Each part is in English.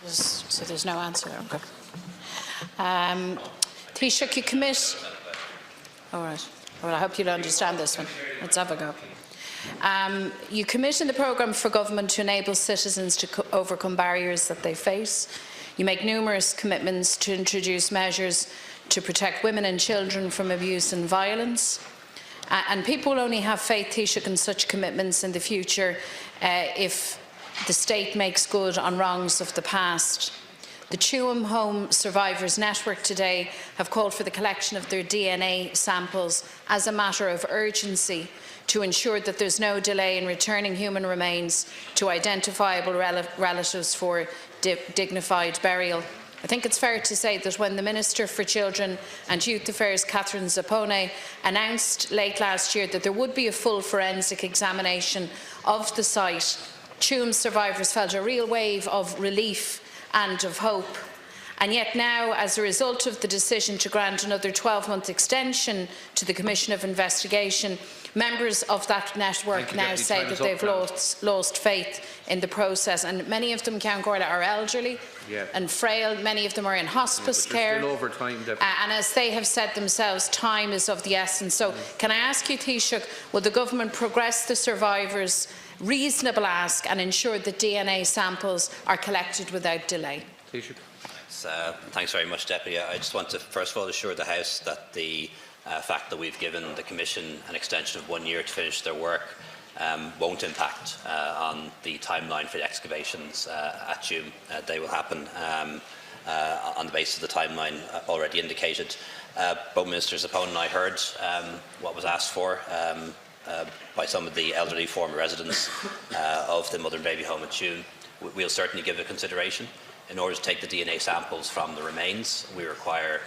So there's no answer. Okay. Taoiseach, you commit. All right. Well, I hope you'll understand this one. Let's have a go. You commit in the programme for government to enable citizens to overcome barriers that they face. You make numerous commitments to introduce measures to protect women and children from abuse and violence. And people will only have faith, Taoiseach, in such commitments in the future if the state makes good on wrongs of the past. The Tuam Home Survivors Network today have called for the collection of their DNA samples as a matter of urgency to ensure that there's no delay in returning human remains to identifiable relatives for dignified burial. I think it's fair to say that when the Minister for Children and Youth Affairs, Catherine Zappone, announced late last year that there would be a full forensic examination of the site, Tuam survivors felt a real wave of relief and of hope. And yet now, as a result of the decision to grant another 12-month extension to the Commission of Investigation, members of that network now say that they've lost faith in the process. And many of them, Count Gorla, are elderly and frail. Many of them are in hospice care. Over time, and as they have said themselves, time is of the essence. So can I ask you, Taoiseach, will the government progress the survivors' reasonable ask and ensure that DNA samples are collected without delay? Taoiseach. Thanks very much, Deputy. I just want to first of all assure the House that the fact that we've given the Commission an extension of 1 year to finish their work won't impact on the timeline for the excavations at Tuam. They will happen on the basis of the timeline already indicated. Both Ministers Zappone and I heard what was asked for by some of the elderly former residents of the Mother and Baby Home at Tuam. We'll certainly give it consideration. In order to take the DNA samples from the remains, we require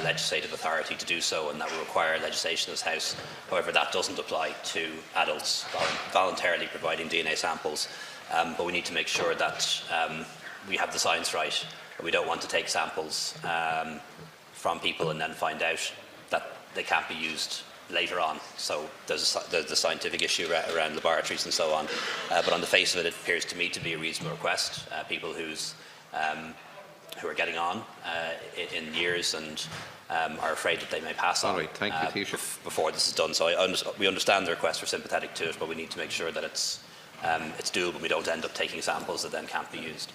legislative authority to do so, and that will require legislation in this House. However, that doesn't apply to adults voluntarily providing DNA samples. But we need to make sure that we have the science right. We don't want to take samples from people and then find out that they can't be used later on. So there's the scientific issue around laboratories and so on. But on the face of it, it appears to me to be a reasonable request. People who are getting on in years and are afraid that they may pass on before this is done. So we understand the request, we're sympathetic to it, but we need to make sure that it's doable and we don't end up taking samples that then can't be used.